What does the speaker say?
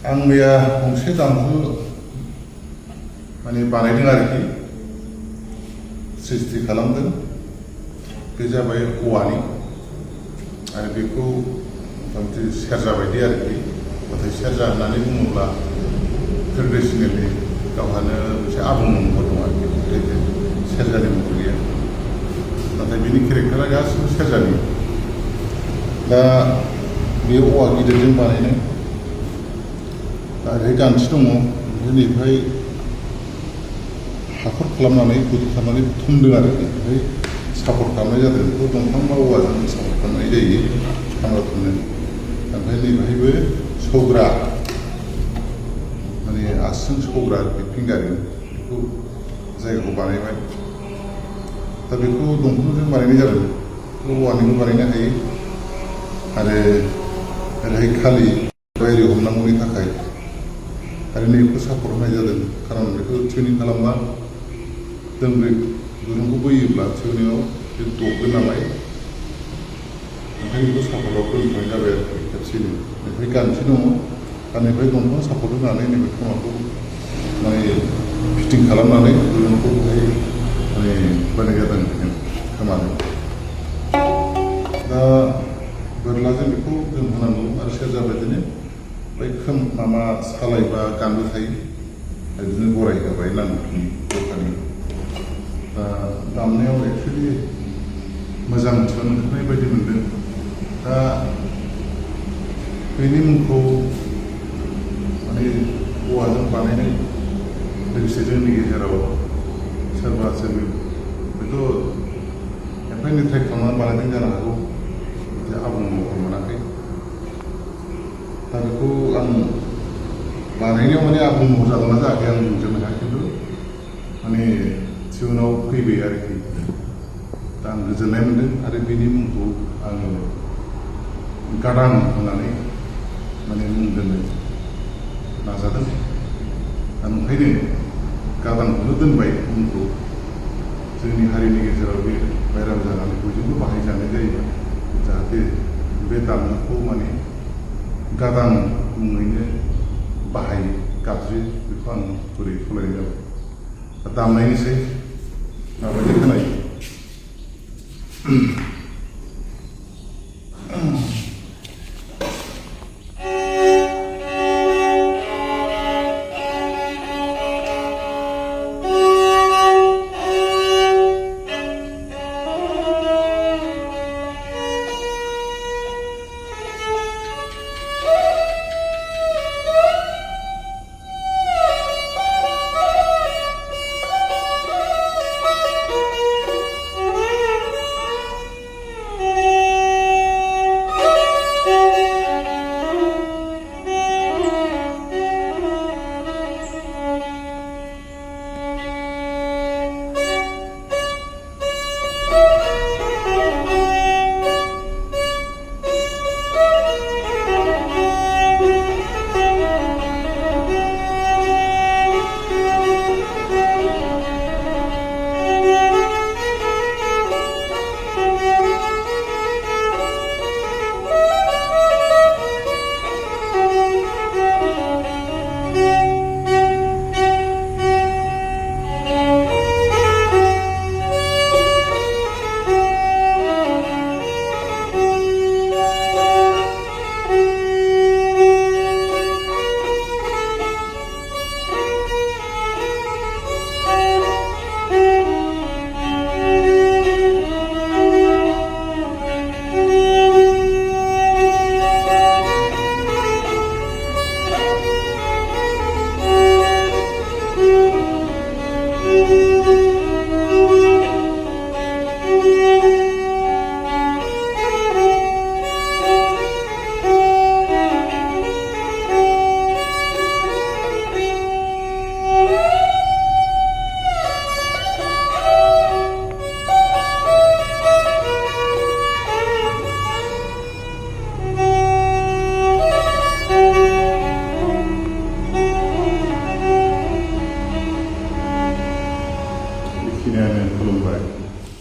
आं मैया गंसे दामजु बानायदों आरोखि सृष्टि खालामदों। बे जाबाय औवानि आरो बेखौ मथा-मथि सेरजा बायदि आरोखि। नाथाय सेरजा होननानै बुङोब्ला ट्रेडिसनेलि गावहानो मोनसे आबुं महर दं आरोखि। सेरजानि महर गैया, नाथाय बिनि केरेक्टारा गासिबो सेरजानि। दा बे औवा गिदिरजों बानायनाय। ओरैहाय गान्थि दङ, बेनिफ्राय हाखर खालामनानै गुदि खालामनानै थुमदों आरोखि। ओमफ्राय सापर्ट खालामनाय जादों। बेखौ दंफां बा औवाजों सापर्ट खालामनाय जायो खामला थुमनो। ओमफ्राय नैबेहायबो सौग्रा, आसिजों सौग्रा फिंगारिं, बेखौ जायगाखौ बानायबाय। दा बेखौ दंफांजों बानायनाय जादों। औवानिबो बानायनो हायो आरो ओरैहाय खालि ओरै हमनांगौनि थाखाय आरो नैबेखौ सापर्ट होनाय जादों। खारन बेखौ टिउनिं खालामबा दोंब्रै दुरुंखौ बोयोब्ला टिउनिंआव बे दबगोन नालाय, ओंखायनो बेखौ सापर्टआव दोनथ'नाय जाबाय आरोखि खेबसेनो। ओमफ्राय गान्थि दङ, गाननिफ्राय दंफां सापर्ट होनानै नैबे खोमाखौ फिटिं खालामनानै दुरुंखौ बोनाय जादों खोमाजों। दा बोरलाजों बेखौ जों होनांगौ आरो सेरजा बायदिनो बै सालाय बा गानबो थायो, बिदिनो गराय होबाय नांगौखिनि जखानि। दा दामनायाव एक्सुवेलि मोजां टिउन ओंखारनाय बायदि मोनदों। दा बेनि मुंखौ औवाजों बानायनाय लोगोसे जोंनि गेजेराव सोरबा सोरबि बेखौ एफा एनै ट्राइ खालामनानै बानायदों जानो हागौ, जे आबुं महर मोनाखै। दा बेखौ आं बानायनायाव आबुं महर जादोंना जायाखै आं बुंजोबनो हाया, खिन्थु टिउनाव फैबाय आरोखि। दा आं गोजोननाय मोन्दों आरो बेनि मुंखौ आङो गादां होननानै मुं दोननो नाजादों। ओंखायनो गादांखौनो दोनबाय मुंखौ। जोंनि हारिनि गेजेराव बे भाइराल जानानै बयजोंबो बाहायजानाय जायो, जाहाथे बे दामजुखौ गादां मुङैनो बाहायो, गाबज्रियो। बेखौ आं गुरै खावलायनाय जाबाय। दा दामनायनिसै माबायदि खोनायो। Kine Kulumbai.